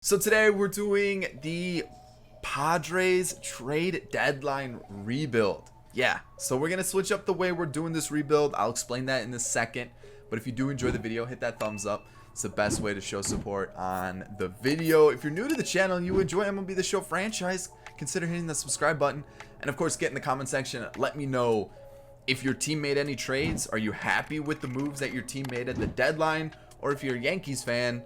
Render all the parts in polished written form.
So today we're doing the Padres trade deadline rebuild. Yeah, so we're going to switch up the way we're doing this rebuild. I'll explain that in a second. But if you do enjoy the video, hit that thumbs up. It's the best way to show support on the video. If you're new to the channel and you enjoy MLB The Show franchise, consider hitting the subscribe button. And of course, get in the comment section. Let me know if your team made any trades. Are you happy with the moves that your team made at the deadline? Or if you're a Yankees fan,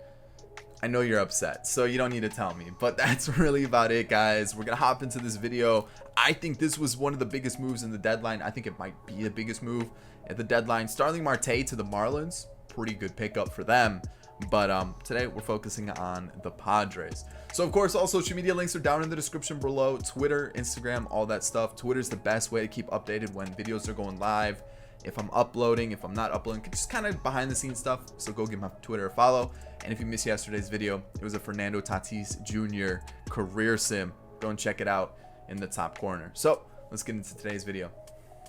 I know you're upset, so you don't need to tell me, but that's really about it, guys. We're gonna hop into this video. I think this was one of the biggest moves in the deadline. I think it might be the biggest move at the deadline. Starling Marte to the Marlins, pretty good pickup for them. But today we're focusing on the Padres. So of course, all social media links are down in the description below. Twitter, Instagram, all that stuff. Twitter's the best way to keep updated when videos are going live. If I'm uploading, if I'm not uploading, just kind of behind the scenes stuff. So go give my Twitter a follow. And if you missed yesterday's video, it was a Fernando Tatis Jr. career sim. Go and check it out in the top corner. So let's get into today's video.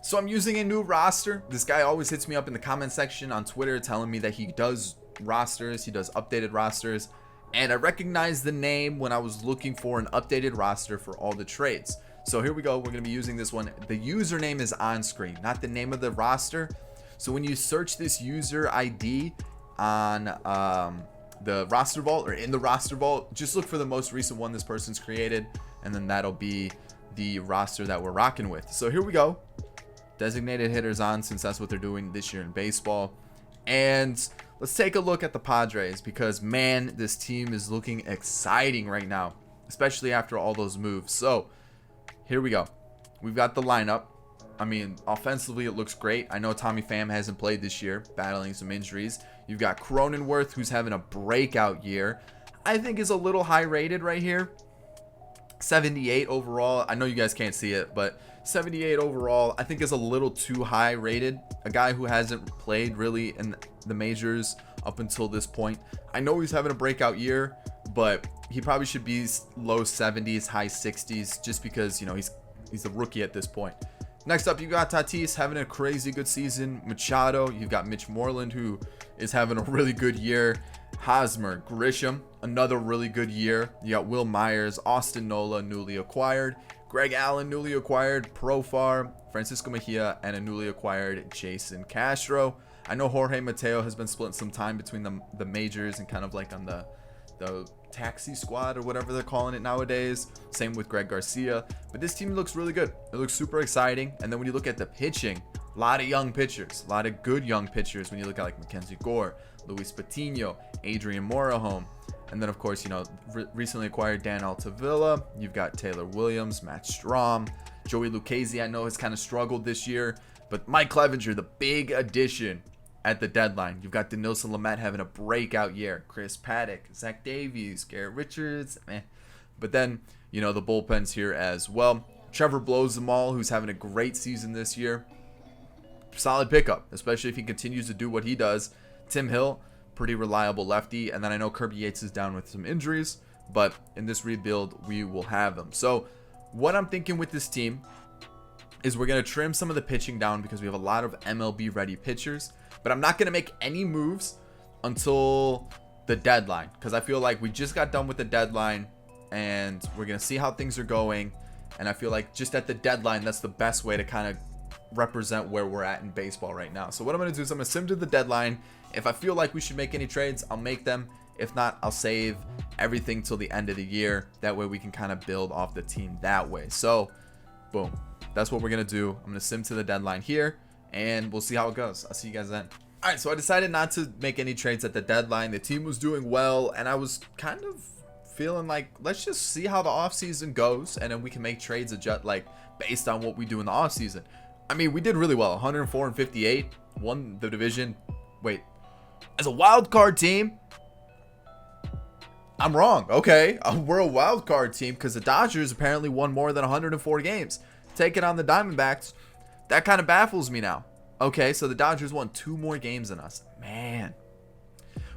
So I'm using a new roster. This guy always hits me up in the comment section on Twitter telling me that he does rosters. He does updated rosters. And I recognized the name when I was looking for an updated roster for all the trades. So here we go. We're going to be using this one. The username is on screen, not the name of the roster. So when you search this user ID on the roster vault or in the roster vault, just look for the most recent one this person's created, and then that'll be the roster that we're rocking with. So here we go. Designated hitters on, since that's what they're doing this year in baseball. And let's take a look at the Padres, because man, this team is looking exciting right now, especially after all those moves. So here we go. We've got the lineup. I mean, offensively, it looks great. I know Tommy Pham hasn't played this year, battling some injuries. You've got Cronenworth, who's having a breakout year. I think is a little high rated right here. 78 overall. I know you guys can't see it, but 78 overall, I think is a little too high rated. A guy who hasn't played really in the majors up until this point. I know he's having a breakout year, but he probably should be low 70s, high 60s, just because, you know, he's a rookie at this point. Next up, you got Tatis having a crazy good season. Machado, you've got Mitch Moreland, who is having a really good year. Hosmer, Grisham, another really good year. You got Will Myers, Austin Nola, newly acquired. Greg Allen, newly acquired. Profar, Francisco Mejia, and a newly acquired Jason Castro. I know Jorge Mateo has been splitting some time between the majors and kind of like on the taxi squad or whatever they're calling it nowadays. Same with Greg Garcia. But this team looks really good. It looks super exciting. And then when you look at the pitching, a lot of young pitchers, a lot of good young pitchers. When you look at like Mackenzie Gore, Luis Patino, Adrian Morejon, and then of course, you know, recently acquired Dan Altavilla. You've got Taylor Williams, Matt Strom, Joey Lucchesi. I know has kind of struggled this year, but Mike Clevinger, the big addition at the deadline. You've got Denilson Lamet having a breakout year. Chris Paddock, Zach Davies, Garrett Richards. But then, you know, the bullpen's here as well. Trevor Blows them all, who's having a great season this year. Solid pickup, especially if he continues to do what he does. Tim Hill, pretty reliable lefty. And then I know Kirby Yates is down with some injuries, but in this rebuild, we will have them. So what I'm thinking with this team is we're going to trim some of the pitching down because we have a lot of MLB ready pitchers. But I'm not going to make any moves until the deadline, because I feel like we just got done with the deadline and we're going to see how things are going. And I feel like just at the deadline, that's the best way to kind of represent where we're at in baseball right now. So what I'm going to do is I'm going to sim to the deadline. If I feel like we should make any trades, I'll make them. If not, I'll save everything till the end of the year. That way we can kind of build off the team that way. So boom, that's what we're going to do. I'm going to sim to the deadline here, and we'll see how it goes. I'll see you guys then. All right, so I decided not to make any trades at the deadline. The team was doing well, and I was kind of feeling like, let's just see how the offseason goes, and then we can make trades adjust, like based on what we do in the offseason. I mean, we did really well. 104 and 58, won the division. Wait, as a wild card team, I'm wrong. Okay, we're a wild card team because the Dodgers apparently won more than 104 games. Taking on the Diamondbacks, that kind of baffles me now. Okay, so the Dodgers won 2 more games than us. Man,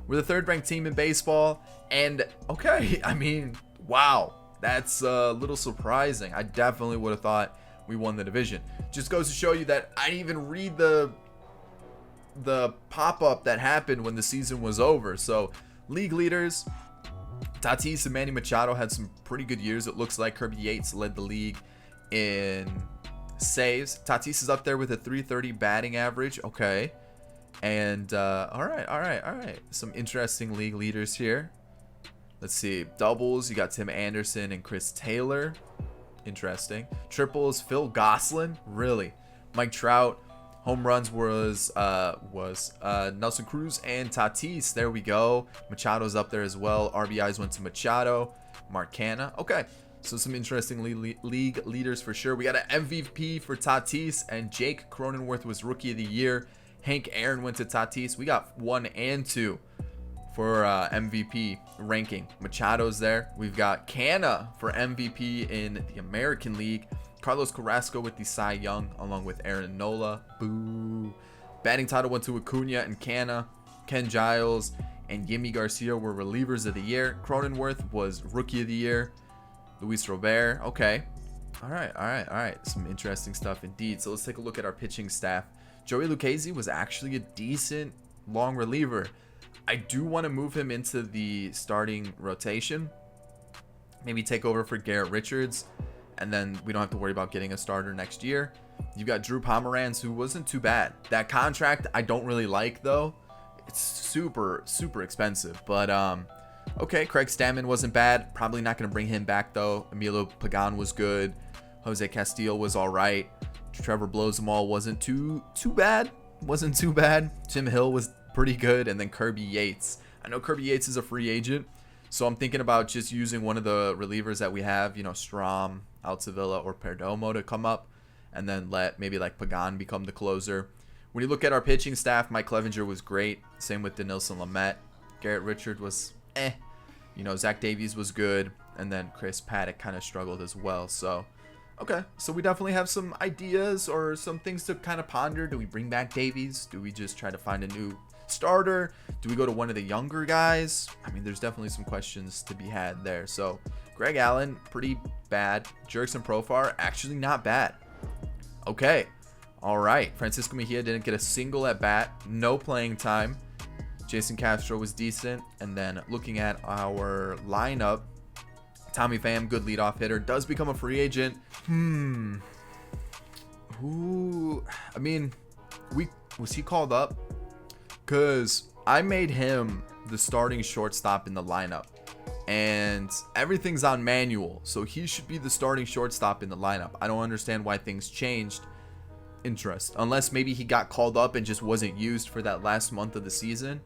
we're the 3rd ranked team in baseball. And okay, I mean, wow, that's a little surprising. I definitely would have thought we won the division. Just goes to show you that I didn't even read the pop-up that happened when the season was over. So league leaders, Tatis and Manny Machado had some pretty good years. It looks like Kirby Yates led the league in saves. Tatis is up there with a 330 batting average. Okay. And all right. Some interesting league leaders here. Let's see. Doubles, you got Tim Anderson and Chris Taylor. Interesting. Triples, Phil Gosselin. Really. Mike Trout. Home runs was Nelson Cruz and Tatis. There we go. Machado's up there as well. RBIs went to Machado. Mark Canha. Okay. So some interesting league leaders for sure. We got an MVP for Tatis, and Jake Cronenworth was Rookie of the Year. Hank Aaron went to Tatis. We got 1 and 2 for MVP ranking. Machado's there. We've got Canha for MVP in the American League. Carlos Carrasco with the Cy Young, along with Aaron Nola. Boo. Batting title went to Acuna and Canha. Ken Giles and Yimi Garcia were relievers of the year. Cronenworth was Rookie of the Year. Luis Robert. Okay. All right. Some interesting stuff indeed. So let's take a look at our pitching staff. Joey Lucchesi was actually a decent long reliever. I do want to move him into the starting rotation. Maybe take over for Garrett Richards. And then we don't have to worry about getting a starter next year. You've got Drew Pomeranz, who wasn't too bad. That contract I don't really like, though. It's super expensive. But okay, Craig Stammen wasn't bad. Probably not going to bring him back, though. Emilio Pagan was good. Jose Castillo was all right. Trevor Blosmal wasn't too bad. Tim Hill was pretty good. And then Kirby Yates. I know Kirby Yates is a free agent, so I'm thinking about just using one of the relievers that we have, you know, Strom, Altavilla, or Perdomo to come up, and then let maybe like Pagan become the closer. When you look at our pitching staff, Mike Clevinger was great. Same with Denilson Lamet. Garrett Richard was You know, Zach Davies was good, and then Chris Paddock kind of struggled as well. So okay, so we definitely have some ideas or some things to kind of ponder. Do we bring back Davies? Do we just try to find a new starter? Do we go to one of the younger guys? I mean, there's definitely some questions to be had there. So Greg Allen, pretty bad. Jurickson Profar, actually not bad. Okay, all right. Francisco Mejia didn't get a single at bat, no playing time. Jason Castro was decent. And then looking at our lineup, Tommy Pham, good leadoff hitter, does become a free agent. Who? I mean, was he called up? Because I made him the starting shortstop in the lineup, and everything's on manual, so he should be the starting shortstop in the lineup. I don't understand why things changed. Interest, unless maybe he got called up and just wasn't used for that last month of the season.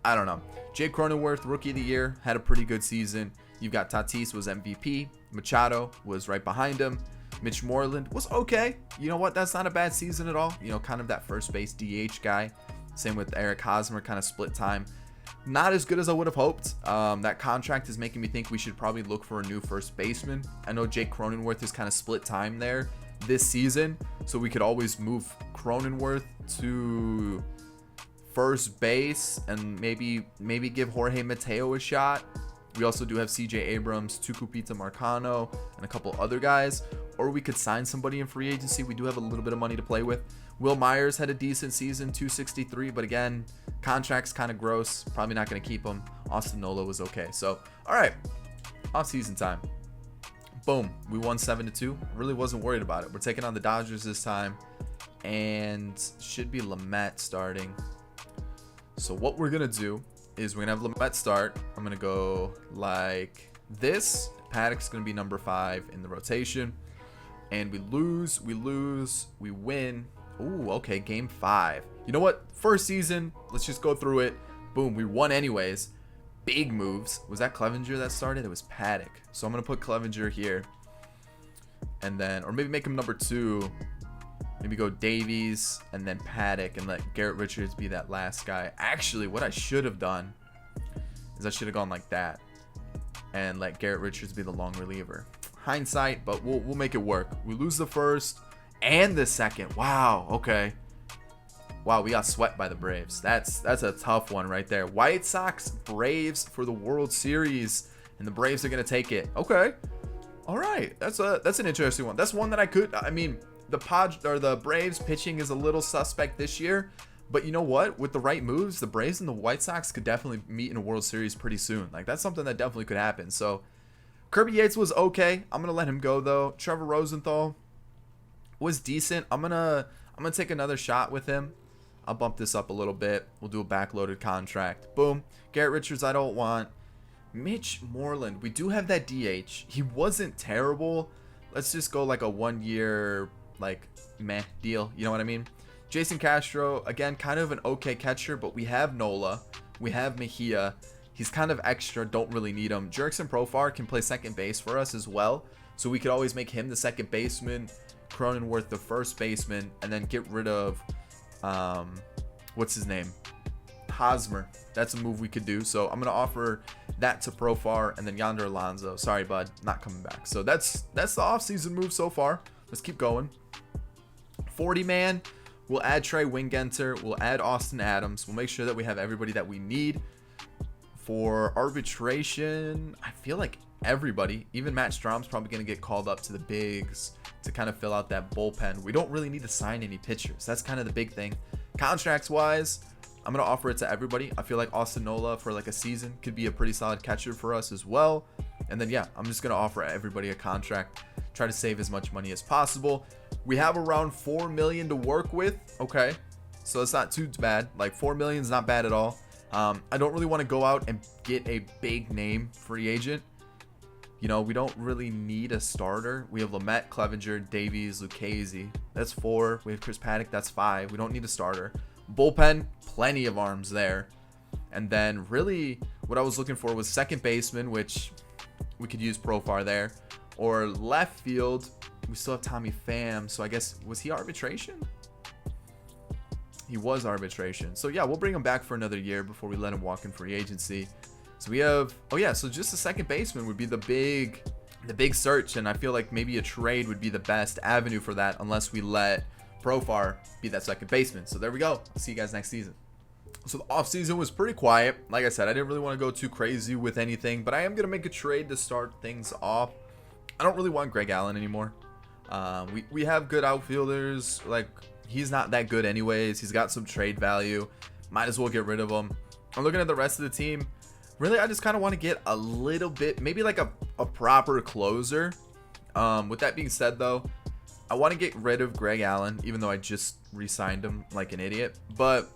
I don't know. Jake Cronenworth, Rookie of the Year, had a pretty good season. You've got Tatis was MVP. Machado was right behind him. Mitch Moreland was okay. You know what? That's not a bad season at all. You know, kind of that first base DH guy. Same with Eric Hosmer, kind of split time. Not as good as I would have hoped. That contract is making me think we should probably look for a new first baseman. I know Jake Cronenworth is kind of split time there this season, so we could always move Cronenworth to first base and maybe give Jorge Mateo a shot. We also do have CJ Abrams, Tucupita Marcano, and a couple other guys. Or we could sign somebody in free agency. We do have a little bit of money to play with. Will Myers had a decent season, 263, but again, contract's kind of gross. Probably not going to keep him. Austin Nola was okay. So, all right, off-season time. Boom, we won 7-2. Really wasn't worried about it. We're taking on the Dodgers this time, and should be Lamet starting. So what we're going to do is we're going to have Lamet start. I'm going to go like this. Paddock's going to be number 5 in the rotation. And we lose, we win. Ooh, okay, game 5. You know what? First season, let's just go through it. Boom, we won anyways. Big moves. Was that Clevinger that started? It was Paddock. So I'm going to put Clevinger here. And then, or maybe make him number 2. Maybe go Davies and then Paddock and let Garrett Richards be that last guy. Actually, what I should have done is I should have gone like that and let Garrett Richards be the long reliever. Hindsight, but we'll make it work. We lose the first and the second. Wow, okay. Wow, we got swept by the Braves. That's a tough one right there. White Sox, Braves for the World Series, and the Braves are gonna take it. Okay, all right. That's an interesting one. That's one that I mean, the Braves pitching is a little suspect this year, But you know what? With the right moves, the Braves and the White Sox could definitely meet in a World Series pretty soon. Like, that's something that definitely could happen. So, Kirby Yates was okay. I'm going to let him go, though. Trevor Rosenthal was decent. I'm gonna take another shot with him. I'll bump this up a little bit. We'll do a backloaded contract. Boom. Garrett Richards, I don't want. Mitch Moreland, we do have that DH. He wasn't terrible. Let's just go like a 1 year, like, meh deal. You know what I mean? Jason Castro, again, kind of an okay catcher, but we have Nola. We have Mejia. He's kind of extra. Don't really need him. Jurickson Profar can play second base for us as well. So we could always make him the second baseman, Cronenworth the first baseman, and then get rid of, what's his name? Hosmer. That's a move we could do. So I'm going to offer that to Profar and then Yonder Alonso. Sorry, bud. Not coming back. So that's the offseason move so far. Let's keep going. 40-man. We'll add Trey Wingenter. We'll add Austin Adams. We'll make sure that we have everybody that we need. For arbitration, I feel like everybody, even Matt Strom's probably going to get called up to the bigs to kind of fill out that bullpen. We don't really need to sign any pitchers. That's kind of the big thing. Contracts-wise, I'm going to offer it to everybody. I feel like Austin Nola for like a season could be a pretty solid catcher for us as well. And then, yeah, I'm just going to offer everybody a contract. Try to save as much money as possible. We have around $4 million to work with. Okay, so it's not too bad. Like, $4 million is not bad at all. I don't really want to go out and get a big name free agent. You know, we don't really need a starter. We have Lamet, Clevinger, Davies, Lucchesi. That's 4. We have Chris Paddock. That's 5. We don't need a starter. Bullpen, plenty of arms there. And then really what I was looking for was second baseman, which we could use Profar there. Or left field, we still have Tommy Pham. So I guess, was he arbitration? He was arbitration. So yeah, we'll bring him back for another year before we let him walk in free agency. So we have, oh yeah, so just a second baseman would be the big search. And I feel like maybe a trade would be the best avenue for that unless we let Profar be that second baseman. So there we go. I'll see you guys next season. So the offseason was pretty quiet. Like I said, I didn't really want to go too crazy with anything, but I am going to make a trade to start things off. I don't really want Greg Allen anymore. We have good outfielders. Like, he's not that good anyways. He's got some trade value. Might as well get rid of him. I'm looking at the rest of the team. Really, I just kind of want to get a little bit, maybe like a proper closer. With that being said, though, I want to get rid of Greg Allen, even though I just re-signed him like an idiot. But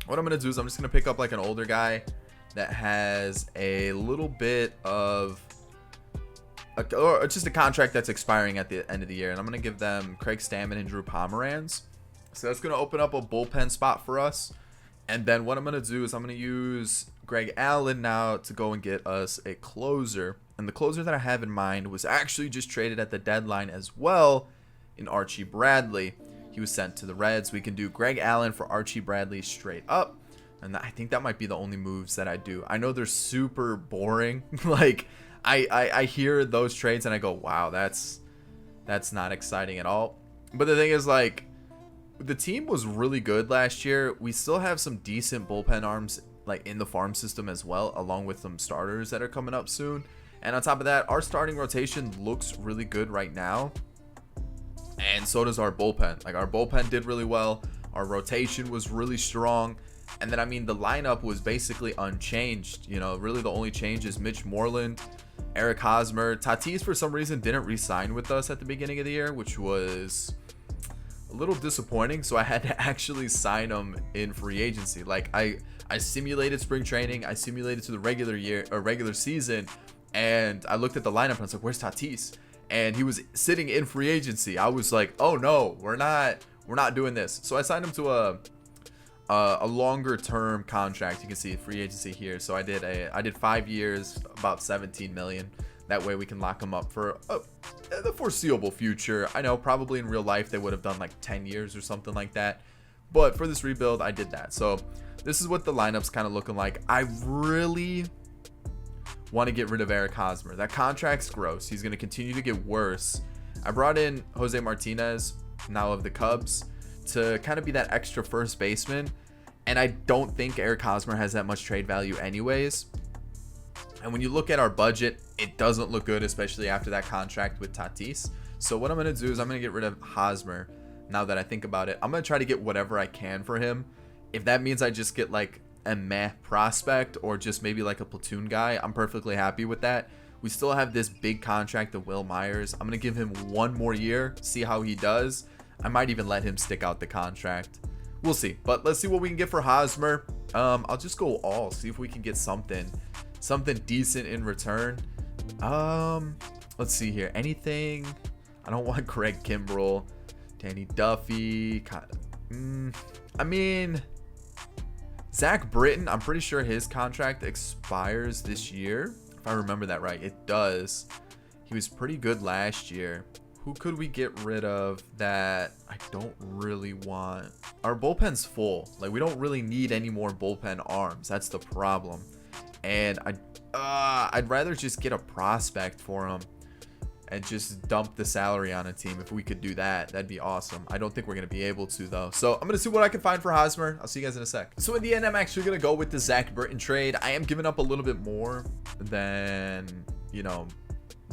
what I'm going to do is I'm just going to pick up like an older guy that has a little bit of or just a contract that's expiring at the end of the year. And I'm going to give them Craig Stammen and Drew Pomeranz. So that's going to open up a bullpen spot for us. And then what I'm going to do is I'm going to use Greg Allen now to go and get us a closer. And the closer that I have in mind was actually just traded at the deadline as well in Archie Bradley. He was sent to the Reds. We can do Greg Allen for Archie Bradley straight up. And I think that might be the only moves that I do. I know they're super boring. Like, I hear those trades and I go, wow, that's not exciting at all. But the thing is, like, the team was really good last year. We still have some decent bullpen arms like in the farm system as well, along with some starters that are coming up soon. And on top of that, our starting rotation looks really good right now. And so does our bullpen. Like, our bullpen did really well. Our rotation was really strong. And then, I mean, the lineup was basically unchanged. You know, really the only change is Mitch Moreland, Eric Hosmer. Tatis, for some reason, didn't re-sign with us at the beginning of the year, which was a little disappointing. So I had to actually sign him in free agency. Like, I simulated spring training. I simulated to the regular season. And I looked at the lineup and I was like, where's Tatis? And he was sitting in free agency. I was like, oh no, we're not doing this. So I signed him to a longer term contract. You can see free agency here. So I did 5 years, about 17 million. That way we can lock him up for the foreseeable future. I know probably in real life they would have done like 10 years or something like that. But for this rebuild, I did that. So this is what the lineup's kind of looking like. I really want to get rid of Eric Hosmer. That contract's gross. He's going to continue to get worse. I brought in Jose Martinez, now of the Cubs, to kind of be that extra first baseman. And I don't think Eric Hosmer has that much trade value anyways. And when you look at our budget, it doesn't look good, especially after that contract with Tatis. So what I'm going to do is I'm going to get rid of Hosmer. now that I think about it. I'm going to try to get whatever I can for him. If that means I just get like a meh prospect or just maybe like a platoon guy, I'm perfectly happy with that. We still have this big contract of Will Myers. I'm going to give him 1 more year, see how he does. I might even let him stick out the contract. We'll see. But let's see what we can get for Hosmer. I'll just go all, see if we can get something decent in return. Let's see here. Anything? I don't want Greg Kimbrell, Danny Duffy. I mean, Zach Britton, I'm pretty sure his contract expires this year. If I remember that right, it does. He was pretty good last year. Who could we get rid of that I don't really want? Our bullpen's full. Like, we don't really need any more bullpen arms. That's the problem. And I'd rather just get a prospect for him and just dump the salary on a team. If we could do that, that'd be awesome. I don't think we're going to be able to, though. So I'm going to see what I can find for Hosmer. I'll see you guys in a sec. So in the end, I'm actually going to go with the Zach Britton trade. I am giving up a little bit more than, you know,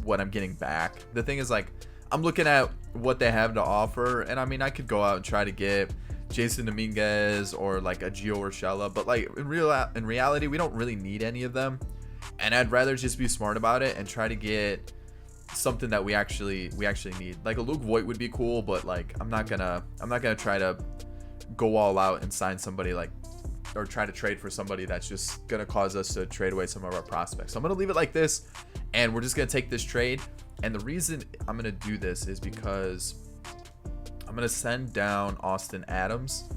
what I'm getting back. The thing is, like, I'm looking at what they have to offer, and I mean, I could go out and try to get Jason Dominguez or like a Gio Urshela, but like in reality, we don't really need any of them, and I'd rather just be smart about it and try to get something that we actually need. Like a Luke Voit would be cool, but like I'm not gonna try to go all out and sign somebody like, or try to trade for somebody that's just gonna cause us to trade away some of our prospects. So I'm gonna leave it like this, and we're just gonna take this trade. And the reason I'm going to do this is because I'm going to send down Austin Adams,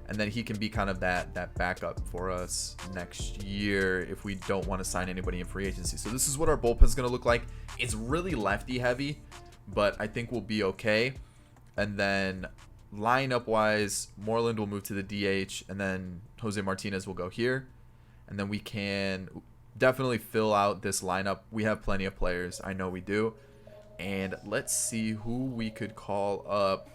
and then he can be kind of that backup for us next year if we don't want to sign anybody in free agency. So this is what our bullpen is going to look like. It's really lefty heavy, but I think we'll be okay. And then lineup wise, Moreland will move to the DH, and then Jose Martinez will go here. And then we can definitely fill out this lineup. We have plenty of players. I know we do. And let's see who we could call up.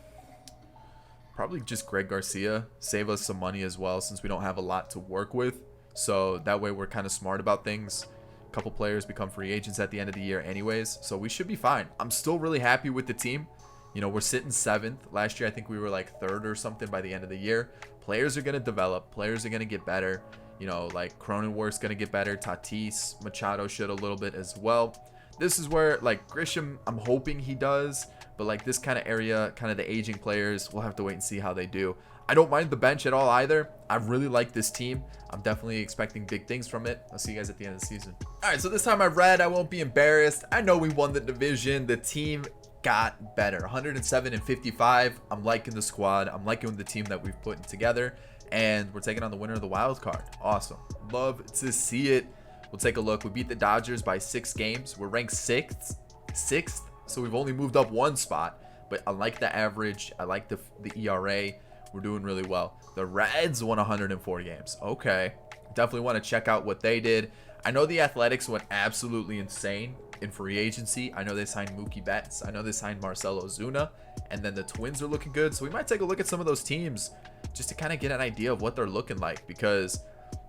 Probably just Greg Garcia. Save us some money as well, since we don't have a lot to work with. So that way we're kind of smart about things. A couple players become free agents at the end of the year anyways, so we should be fine. I'm still really happy with the team. You know, we're sitting 7th. Last year I think we were like 3rd or something by the end of the year. Players are going to develop. Players are going to get better. You know, like Cronenworth's going to get better. Tatis, Machado should a little bit as well. This is where, like, Grisham, I'm hoping he does. But, like, this kind of area, kind of the aging players, we'll have to wait and see how they do. I don't mind the bench at all either. I really like this team. I'm definitely expecting big things from it. I'll see you guys at the end of the season. All right, so this time I read, I won't be embarrassed. I know we won the division. The team got better. 107-55. I'm liking the squad. I'm liking the team that we've put together. And we're taking on the winner of the wild card. Awesome. Love to see it. We'll take a look. We beat the Dodgers by 6 games. We're ranked 6th. So we've only moved up 1 spot. But I like the average. I like the ERA. We're doing really well. The Reds won 104 games. Okay. Definitely want to check out what they did. I know the Athletics went absolutely insane in free agency. I know they signed Mookie Betts. I know they signed Marcell Ozuna. And then the Twins are looking good. So we might take a look at some of those teams just to kind of get an idea of what they're looking like, because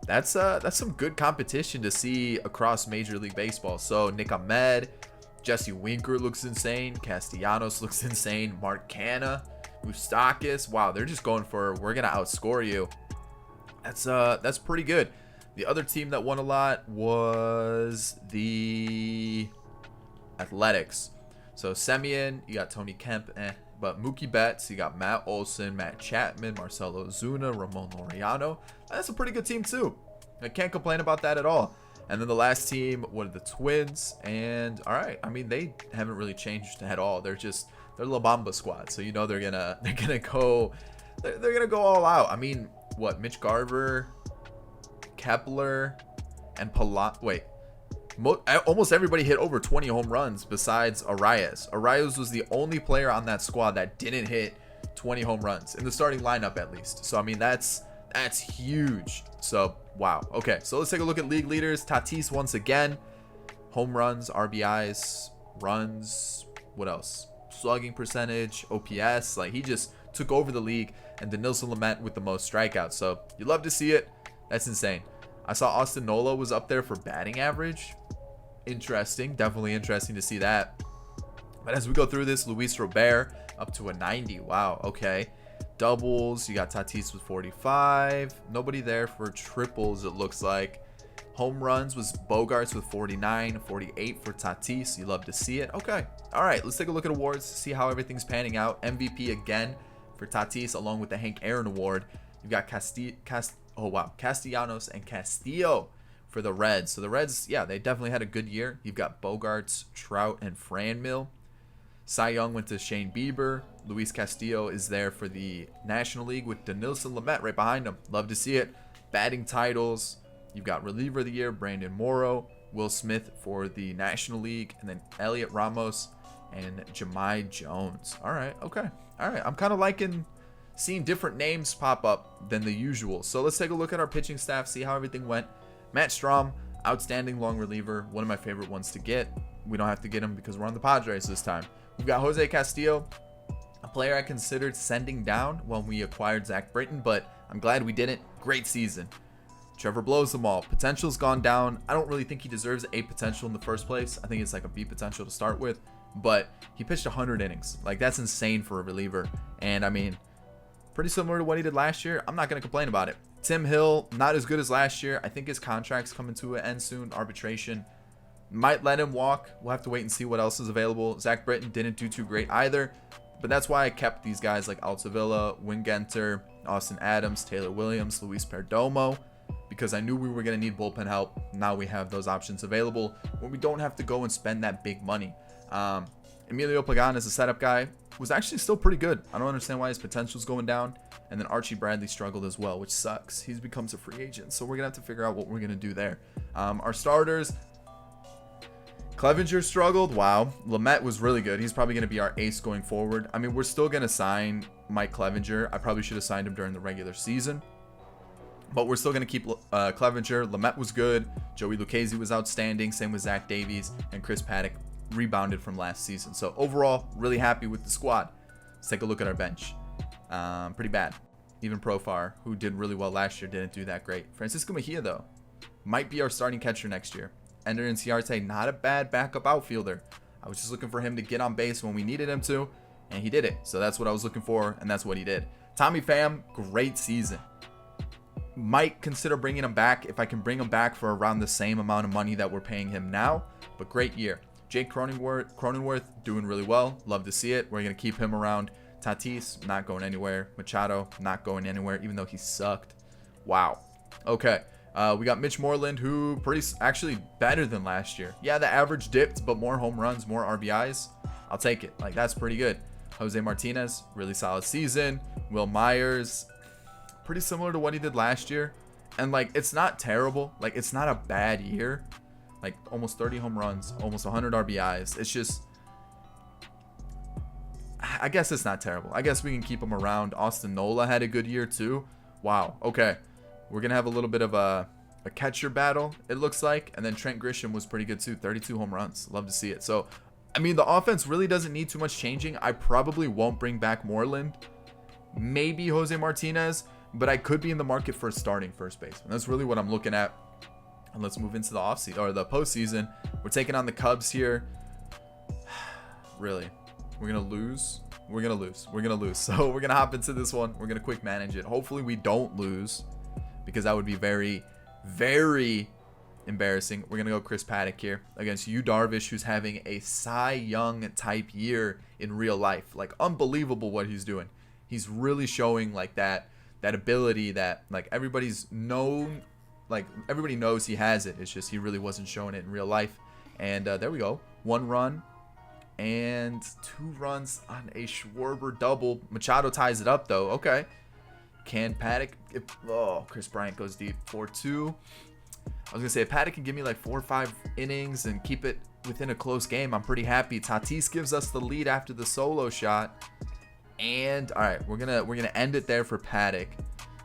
that's some good competition to see across Major League Baseball. So Nick Ahmed, Jesse Winker looks insane. Castellanos looks insane. Mark Canha, Moustakas. Wow, they're just going for, we're gonna outscore you. That's pretty good. The other team that won a lot was the Athletics. So Semien, you got Tony Kemp, but Mookie Betts, you got Matt Olson, Matt Chapman, Marcell Ozuna, Ramon Laureano. That's a pretty good team too. I can't complain about that at all. And then the last team were the Twins, and all right, I mean, they haven't really changed at all. They're La Bamba squad, so you know they're gonna go all out. I mean, what, Mitch Garver, Kepler, and almost everybody hit over 20 home runs besides Arias. Arias was the only player on that squad that didn't hit 20 home runs in the starting lineup, at least. So I mean, that's huge. So wow. Okay, so let's take a look at league leaders. Tatis once again, home runs, RBIs, runs, what else? Slugging percentage, OPS. Like, he just took over the league. And Denilson Lamet with the most strikeouts. So you love to see it. That's insane. I saw Austin Nola was up there for batting average. Interesting. Definitely interesting to see that. But as we go through this, Luis Robert up to a 90. Wow, okay. Doubles, you got Tatis with 45. Nobody there for triples, it looks like. Home runs was Bogarts with 49, 48 for Tatis. You love to see it. Okay. All right, let's take a look at awards, see how everything's panning out. MVP again for Tatis, along with the Hank Aaron Award. You've got Castellanos and Castillo for the Reds. So the Reds, yeah, they definitely had a good year. You've got Bogarts, Trout, and Franmil. Cy Young went to Shane Bieber. Luis Castillo is there for the National League with Denilson Lamet right behind him. Love to see it. Batting titles. You've got Reliever of the Year, Brandon Morrow, Will Smith for the National League, and then Elliot Ramos and Jahmai Jones. All right, okay. All right, I'm kind of liking seeing different names pop up than the usual. So let's take a look at our pitching staff, see how everything went. Matt Strahm, outstanding long reliever, one of my favorite ones to get. We don't have to get him because we're on the Padres this time. We've got Jose Castillo, a player I considered sending down when we acquired Zach Britton, but I'm glad we didn't. Great season. Trevor blows them all. Potential's gone down. I don't really think he deserves A potential in the first place. I think it's like a B potential to start with. But he pitched 100 innings. Like, that's insane for a reliever. And, I mean, pretty similar to what he did last year. I'm not going to complain about it. Tim Hill, not as good as last year. I think his contract's coming to an end soon. Arbitration might let him walk. We'll have to wait and see what else is available. Zach Britton didn't do too great either. But that's why I kept these guys like Altavilla, Wingenter, Austin Adams, Taylor Williams, Luis Perdomo, because I knew we were going to need bullpen help. Now we have those options available where we don't have to go and spend that big money. Emilio Pagan as a setup guy was actually still pretty good. I don't understand why his potential's going down. And then Archie Bradley struggled as well, which sucks. He becomes a free agent, so we're going to have to figure out what we're going to do there. Our starters, Clevinger struggled. Wow. Lamet was really good. He's probably going to be our ace going forward. I mean, we're still going to sign Mike Clevinger. I probably should have signed him during the regular season. But we're still going to keep Clevinger. Lamet was good. Joey Lucchesi was outstanding. Same with Zach Davies. And Chris Paddock rebounded from last season. So overall, really happy with the squad. Let's take a look at our bench. Pretty bad. Even Profar, who did really well last year, didn't do that great. Francisco Mejia, though, might be our starting catcher next year. Ender Inciarte, not a bad backup outfielder. I was just looking for him to get on base when we needed him to, and he did it. So that's what I was looking for, and that's what he did. Tommy Pham, great season. Might consider bringing him back if I can bring him back for around the same amount of money that we're paying him now, but great year. Jake Cronenworth doing really well. Love to see it. We're going to keep him around. Tatis, not going anywhere. Machado, not going anywhere, even though he sucked. Wow. Okay. We got Mitch Moreland, who actually better than last year. Yeah, the average dipped, but more home runs, more RBIs. I'll take it. Like, that's pretty good. Jose Martinez, really solid season. Will Myers, pretty similar to what he did last year. And, like, it's not terrible. Like, it's not a bad year. Like, almost 30 home runs, almost 100 RBIs. It's just, I guess it's not terrible. I guess we can keep him around. Austin Nola had a good year, too. Wow. Okay. We're going to have a little bit of a catcher battle, it looks like. And then Trent Grisham was pretty good, too. 32 home runs. Love to see it. So, I mean, the offense really doesn't need too much changing. I probably won't bring back Moreland. Maybe Jose Martinez. But I could be in the market for a starting first baseman. That's really what I'm looking at. And let's move into the offseason or the postseason. We're taking on the Cubs here. Really? We're going to lose? We're going to lose. We're going to lose. So we're going to hop into this one. We're going to quick manage it. Hopefully we don't lose, because that would be very, very embarrassing. We're going to go Chris Paddock here against Yu Darvish, who's having a Cy Young type year in real life. Like, unbelievable what he's doing. He's really showing like that ability that like everybody's known, like everybody knows he has it. It's just he really wasn't showing it in real life. And there we go. 1 run and 2 runs on a Schwarber double. Machado ties it up though. Okay. Can Paddock? Chris Bryant goes deep. 4-2. I was going to say if Paddock can give me like 4 or 5 innings and keep it within a close game, I'm pretty happy. Tatis gives us the lead after the solo shot. And all right, we're gonna end it there for Paddock.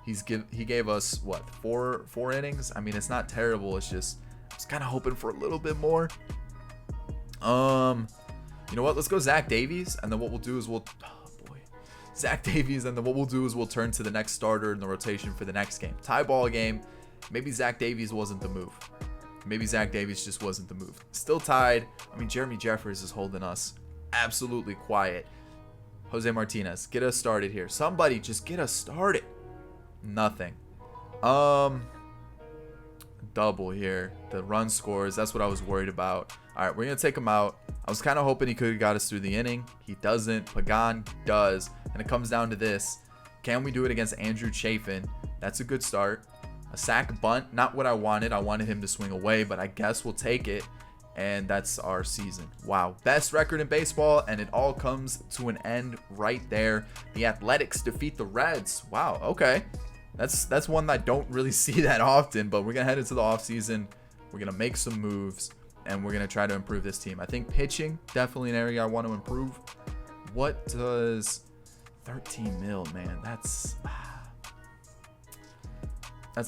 He gave us what, four innings. I mean, it's not terrible. It's just I was kind of hoping for a little bit more. You know what? Let's go Zach Davies, and then what we'll do is Zach Davies, and then what we'll do is we'll turn to the next starter in the rotation for the next game. Tie ball game. Maybe Zach Davies wasn't the move. Maybe Zach Davies just wasn't the move. Still tied. I mean, Jeremy Jeffers is holding us absolutely quiet. Jose Martinez, get us started here. Somebody just get us started. Nothing. Double here. The run scores, that's what I was worried about. All right, we're gonna take him out. I was kind of hoping he could have got us through the inning. He doesn't. Pagan does. And it comes down to this. Can we do it against Andrew Chafin? That's a good start. A sack bunt, not what I wanted. I wanted him to swing away, but I guess we'll take it. And that's our season. Wow. Best record in baseball, and it all comes to an end right there. The Athletics defeat the Reds. Wow, okay. That's one that I don't really see that often, but we're going to head into the offseason. We're going to make some moves, and we're going to try to improve this team. I think pitching, definitely an area I want to improve. What does 13 mil, man? That's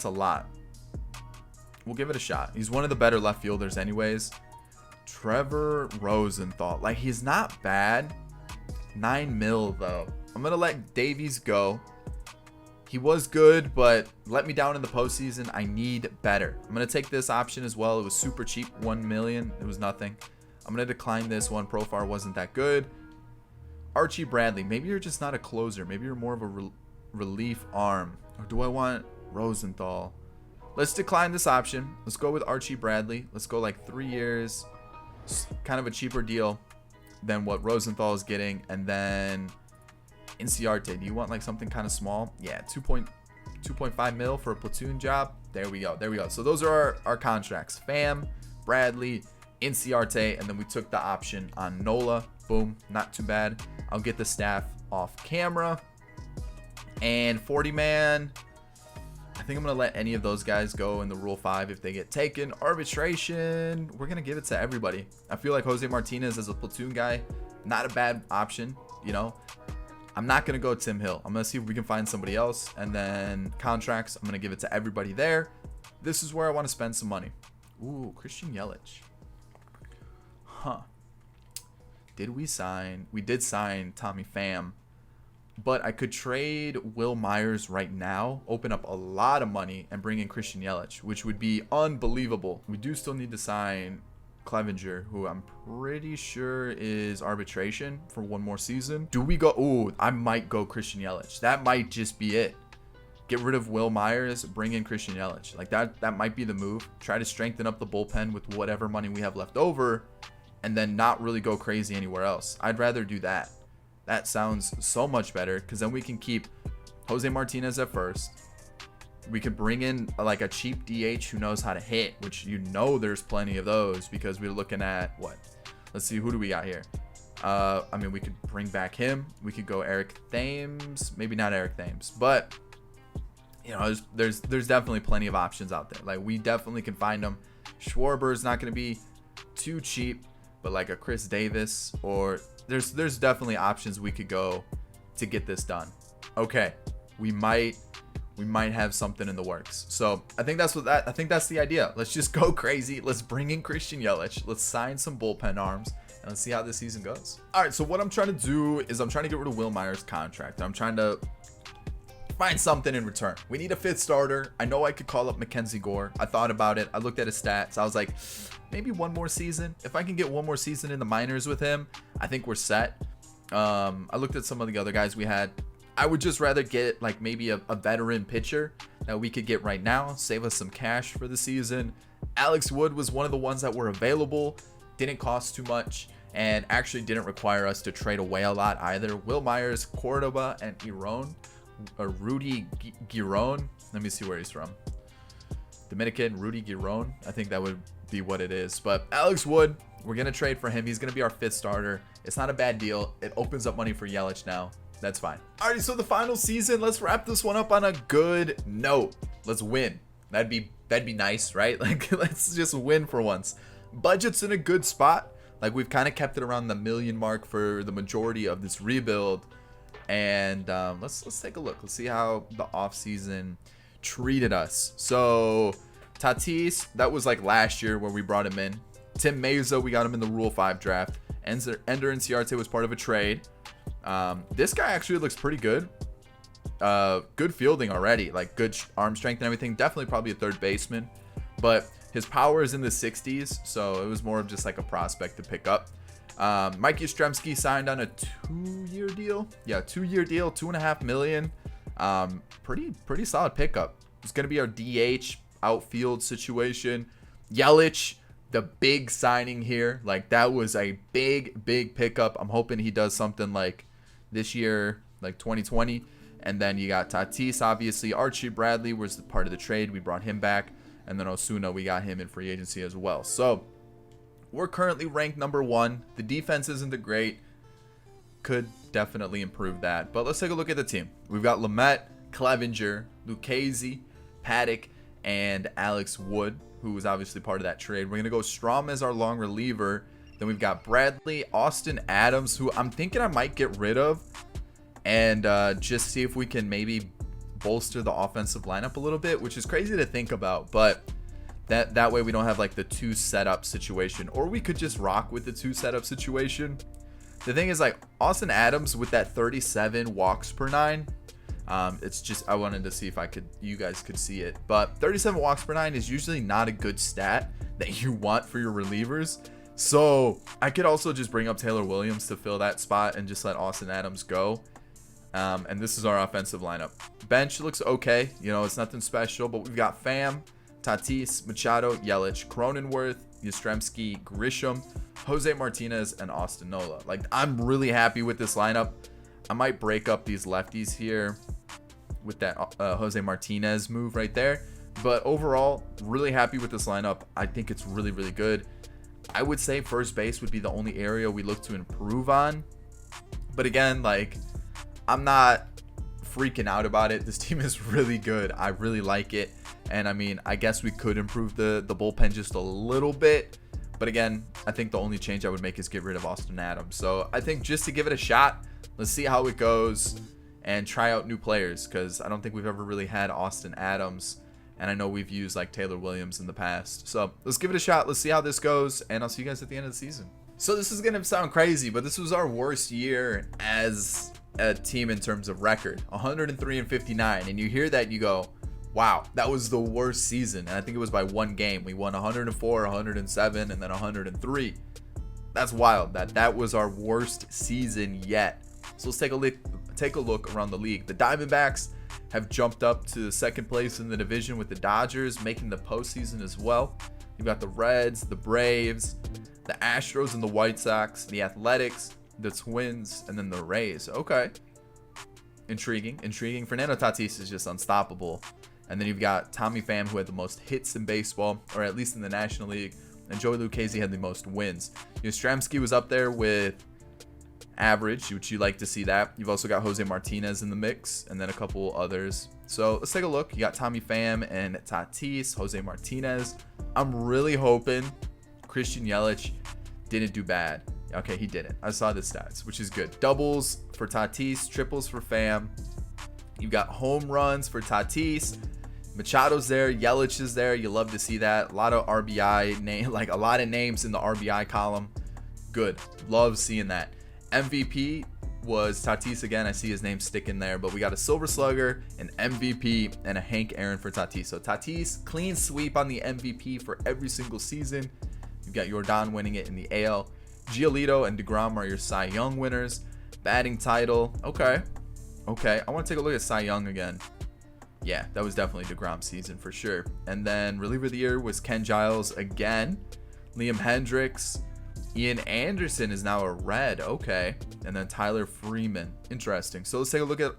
a lot. We'll give it a shot. He's one of the better left fielders anyways. Trevor Rosenthal. Like, he's not bad. 9 mil, though. I'm going to let Davies go. He was good, but let me down in the postseason. I need better. I'm going to take this option as well. It was super cheap. 1 million. It was nothing. I'm going to decline this one. Profile wasn't that good. Archie Bradley. Maybe you're just not a closer. Maybe you're more of a relief arm. Or do I want Rosenthal? Let's decline this option. Let's go with Archie Bradley. Let's go like 3 years. Kind of a cheaper deal than what Rosenthal is getting. And then Inciarte. Do you want like something kind of small? Yeah, 2.5 mil for a platoon job. There we go. There we go. So those are our contracts. Pham, Bradley, Inciarte, and then we took the option on Nola. Boom. Not too bad. I'll get the staff off camera. And 40 man. I think I'm going to let any of those guys go in the Rule 5 if they get taken. Arbitration, we're going to give it to everybody. I feel like Jose Martinez as a platoon guy, not a bad option, you know. I'm not going to go Tim Hill. I'm going to see if we can find somebody else. And then contracts, I'm going to give it to everybody there. This is where I want to spend some money. Ooh, Christian Yelich. Huh. Did we sign? We did sign Tommy Pham. But I could trade Will Myers right now, open up a lot of money, and bring in Christian Yelich, which would be unbelievable. We do still need to sign Clevinger, who I'm pretty sure is arbitration for one more season. Do we go? Ooh, I might go Christian Yelich. That might just be it. Get rid of Will Myers, bring in Christian Yelich. Like that might be the move. Try to strengthen up the bullpen with whatever money we have left over, and then not really go crazy anywhere else. I'd rather do that. That sounds so much better, because then we can keep Jose Martinez at first. We could bring in like a cheap DH who knows how to hit, which you know there's plenty of those, because we're looking at what? Let's see, who do we got here? I mean, we could bring back him. We could go Eric Thames. Maybe not Eric Thames, but you know, there's definitely plenty of options out there. Like, we definitely can find them. Schwarber's not going to be too cheap, but like a Chris Davis, or there's definitely options we could go to get this done. Okay, we might have something in the works. So I think that's the idea. Let's just go crazy. Let's bring in Christian Yelich. Let's sign some bullpen arms, and let's see how this season goes. All right, so what I'm trying to do is I'm trying to get rid of Will Myers' contract. I'm trying to find something in return. We need a fifth starter. I know I could call up Mackenzie Gore. I thought about it. I looked at his stats. I was like, maybe one more season. If I can get one more season in the minors with him, I think we're set. I looked at some of the other guys we had. I would just rather get like maybe a veteran pitcher that we could get right now, save us some cash for the season. Alex Wood was one of the ones that were available, didn't cost too much, and actually didn't require us to trade away a lot either. Will Myers, Cordoba, and Rudy Giron. Let me see where he's from. Dominican Rudy Giron. I think that would be what it is. But Alex Wood, we're going to trade for him. He's going to be our fifth starter. It's not a bad deal. It opens up money for Yelich now. That's fine. Alrighty, so the final season, let's wrap this one up on a good note. Let's win. That'd be nice, right? Like, let's just win for once. Budget's in a good spot. Like, we've kind of kept it around the $1 million mark for the majority of this rebuild. And let's take a look. Let's see how the offseason treated us. So Tatis, that was like last year where we brought him in. Tim Meza, we got him in the Rule 5 draft. Ender Inciarte was part of a trade. This guy actually looks pretty good. Good fielding already, like good arm strength and everything. Definitely probably a third baseman. But His power is in the 60s, so it was more of just like a prospect to pick up. Mike Yastrzemski signed on a 2-year deal. Yeah, 2-year deal, $2.5 million. Pretty solid pickup. It's gonna be our DH outfield situation. Yelich, the big signing here. Like, that was a big pickup. I'm hoping he does something like this year, like 2020. And then you got Tatis, obviously. Archie Bradley was part of the trade. We brought him back. And then Osuna, we got him in free agency as well. So we're currently ranked number 1. The defense isn't the great. Could definitely improve that. But let's take a look at the team. We've got Lamet, Clevinger, Lucchesi, Paddock, and Alex Wood, who was obviously part of that trade. We're going to go Strom as our long reliever. Then we've got Bradley, Austin Adams, who I'm thinking I might get rid of. And just see if we can maybe bolster the offensive lineup a little bit, which is crazy to think about. But that way we don't have like the 2 setup situation. Or we could just rock with the 2 setup situation. The thing is, like, Austin Adams with that 37 walks per 9. It's just, I wanted to see if you guys could see it. But 37 walks per 9 is usually not a good stat that you want for your relievers. So I could also just bring up Taylor Williams to fill that spot and just let Austin Adams go. And this is our offensive lineup. Bench looks okay. You know, it's nothing special. But we've got Pham, Tatis, Machado, Yelich, Cronenworth, Yastrzemski, Grisham, Jose Martinez, and Austin Nola. Like, I'm really happy with this lineup. I might break up these lefties here with that Jose Martinez move right there. But overall, really happy with this lineup. I think it's really good. I would say first base would be the only area we look to improve on. But again, like, I'm not freaking out about it. This team is really good. I really like it. And I mean, I guess we could improve the bullpen just a little bit. But again, I think the only change I would make is get rid of Austin Adams. So I think just to give it a shot, let's see how it goes and try out new players, because I don't think we've ever really had Austin Adams. And I know we've used like Taylor Williams in the past. So let's give it a shot. Let's see how this goes. And I'll see you guys at the end of the season. So this is going to sound crazy, but this was our worst year as a team in terms of record. 103-59. And you hear that, you go, wow, that was the worst season. And I think it was by 1 game. We won 104, 107, and then 103. That's wild. That was our worst season yet. So let's take a look around the league. The Diamondbacks have jumped up to 2nd place in the division with the Dodgers, making the postseason as well. You've got the Reds, the Braves, the Astros, and the White Sox, the Athletics, the Twins, and then the Rays. Okay. Intriguing. Fernando Tatis is just unstoppable. And then you've got Tommy Pham, who had the most hits in baseball, or at least in the National League. And Joey Lucchesi had the most wins. Yastrzemski was up there with average, which you like to see that. You've also got Jose Martinez in the mix, and then a couple others. So let's take a look. You got Tommy Pham and Tatis, Jose Martinez. I'm really hoping Christian Yelich didn't do bad. Okay, he didn't. I saw the stats, which is good. Doubles for Tatis, triples for Pham. You've got home runs for Tatis. Machado's there, Yelich is there. You love to see that. A lot of RBI like a lot of names in the RBI column. Good. Love seeing that. MVP was Tatis again. I see his name sticking there, but we got a Silver Slugger, an MVP, and a Hank Aaron for Tatis. So Tatis, clean sweep on the MVP for every single season. You've got Jordan winning it in the AL. Giolito and DeGrom are your Cy Young winners. Batting title. Okay. I want to take a look at Cy Young again. Yeah, that was definitely DeGrom's season for sure. And then reliever of the year was Ken Giles again. Liam Hendricks. Ian Anderson is now a Red. Okay. And then Tyler Freeman. Interesting. So let's take a look at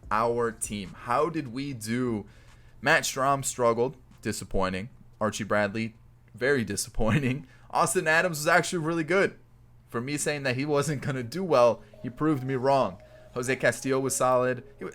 our team. How did we do? Matt Strom struggled. Disappointing. Archie Bradley, very disappointing. Austin Adams was actually really good. For me saying that he wasn't going to do well, he proved me wrong. Jose Castillo was solid. He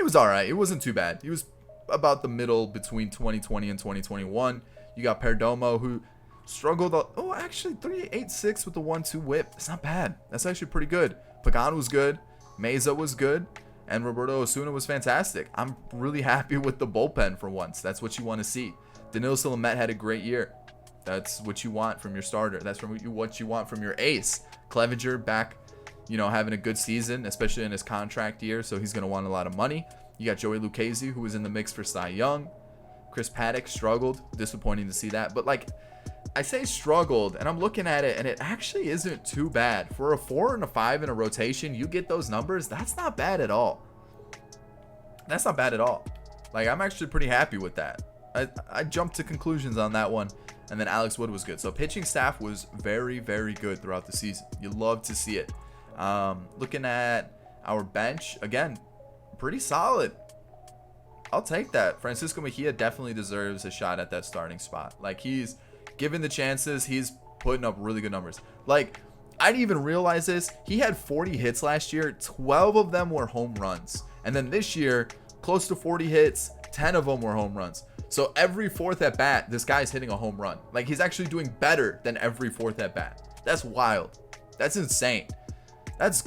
was all right. It wasn't too bad. He was about the middle between 2020 and 2021. You got Perdomo, who struggled. Oh, actually, 3.86 with the 1-2 whip. That's not bad. That's actually pretty good. Pagan was good. Meza was good. And Roberto Osuna was fantastic. I'm really happy with the bullpen for once. That's what you want to see. Dinelson Lamet had a great year. That's what you want from your starter. That's what you want from your ace. Clevinger back, having a good season, especially in his contract year, so he's going to want a lot of money. You got Joey Lucchesi, who was in the mix for Cy Young. Chris Paddock struggled. Disappointing to see that. But like, I say struggled, and I'm looking at it, and it actually isn't too bad. For a 4 and a 5 in a rotation, you get those numbers. That's not bad at all. That's not bad at all. Like, I'm actually pretty happy with that. I jumped to conclusions on that one. And then Alex Wood was good. So pitching staff was very, very good throughout the season. You love to see it. Looking at our bench, again, pretty solid. I'll take that. Francisco Mejia definitely deserves a shot at that starting spot. Like, he's given the chances. He's putting up really good numbers. Like, I didn't even realize this. He had 40 hits last year. 12 of them were home runs. And then this year, close to 40 hits. 10 of them were home runs. So every fourth at bat, this guy's hitting a home run. Like, he's actually doing better than every fourth at bat. That's wild. That's insane. That's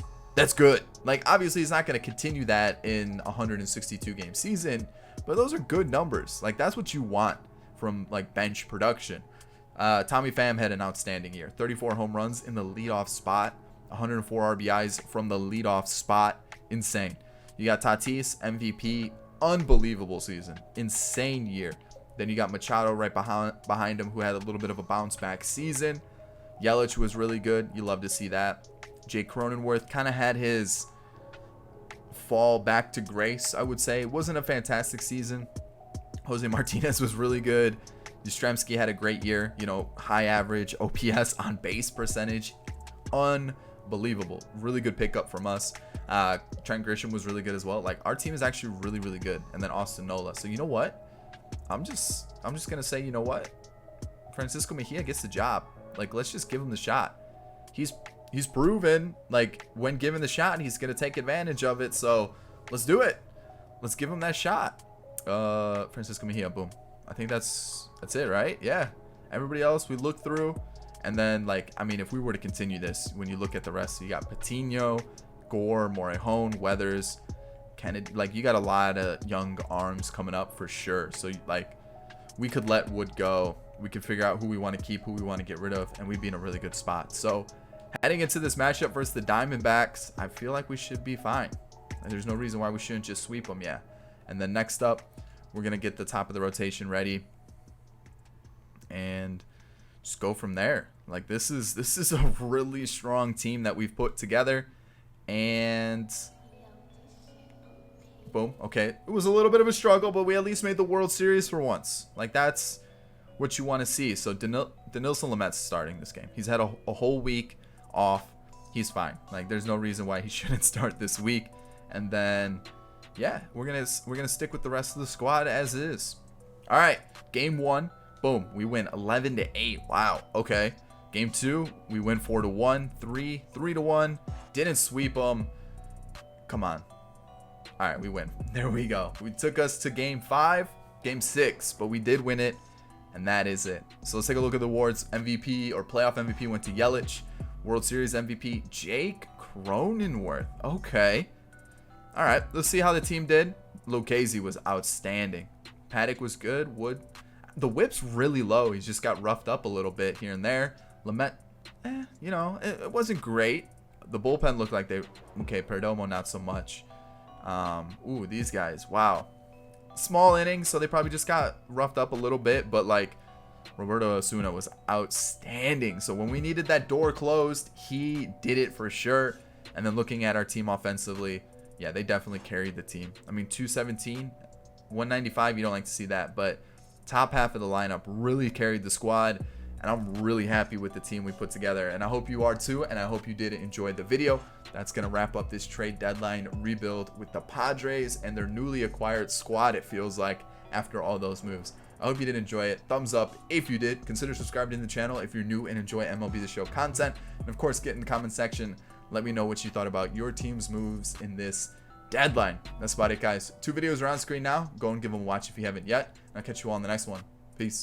good. Like, obviously he's not going to continue that in a 162 game season, but those are good numbers. Like, that's what you want from like bench production. Tommy Pham had an outstanding year. 34 home runs in the leadoff spot, 104 RBIs from the leadoff spot. Insane. You got Tatis, MVP, unbelievable season, insane year. Then you got Machado right behind him, who had a little bit of a bounce back season. Yelich was really good. You love to see that. Jake Cronenworth kind of had his fall back to grace, I would say. It wasn't a fantastic season. Jose Martinez was really good. Yastrzemski had a great year. You know, high average OPS on base percentage. Unbelievable. Really good pickup from us. Trent Grisham was really good as well. Like, our team is actually really, really good. And then Austin Nola. So you know what? I'm just gonna say, you know what? Francisco Mejia gets the job. Like, let's just give him the shot. He's proven, like, when given the shot, he's gonna take advantage of it. So let's do it. Let's give him that shot. Francisco Mejia, boom. I think that's it, right? Yeah. Everybody else we looked through. And then, like, I mean, if we were to continue this, when you look at the rest, you got Patino, Gore, Morejon, Weathers, Kennedy. Like, you got a lot of young arms coming up for sure. So, like, we could let Wood go. We could figure out who we want to keep, who we want to get rid of, and we'd be in a really good spot. So, heading into this matchup versus the Diamondbacks, I feel like we should be fine. There's no reason why we shouldn't just sweep them, yeah. And then next up, we're going to get the top of the rotation ready and just go from there. Like, this is a really strong team that we've put together. And boom. Okay, it was a little bit of a struggle, but we at least made the World Series for once. Like, that's what you want to see. So Denilson Lamet's starting this game. He's had a whole week off. He's fine. Like, there's no reason why he shouldn't start this week. And then, yeah, we're gonna stick with the rest of the squad as is. All right, game 1, boom, we win 11-8. Wow. Okay. Game 2, we win 4-1, 3-1. Didn't sweep them. Come on. All right, we win. There we go. We took us to game 5, game 6, but we did win it, and that is it. So let's take a look at the awards. MVP or playoff MVP went to Yelich. World Series MVP, Jake Cronenworth. Okay. All right, let's see how the team did. Lucchesi was outstanding. Paddock was good. Wood, the whip's really low. He's just got roughed up a little bit here and there. Lamet, you know, it wasn't great. The bullpen looked like they, okay, Perdomo not so much. Ooh, these guys, wow. Small innings, so they probably just got roughed up a little bit, but like Roberto Osuna was outstanding. So when we needed that door closed, he did it for sure. And then looking at our team offensively, yeah, they definitely carried the team. I mean, 217, 195, you don't like to see that, but top half of the lineup really carried the squad. And I'm really happy with the team we put together. And I hope you are too. And I hope you did enjoy the video. That's going to wrap up this trade deadline rebuild with the Padres and their newly acquired squad, it feels like, after all those moves. I hope you did enjoy it. Thumbs up if you did. Consider subscribing to the channel if you're new and enjoy MLB The Show content. And of course, get in the comment section. Let me know what you thought about your team's moves in this deadline. That's about it, guys. 2 videos are on screen now. Go and give them a watch if you haven't yet. And I'll catch you all in the next one. Peace.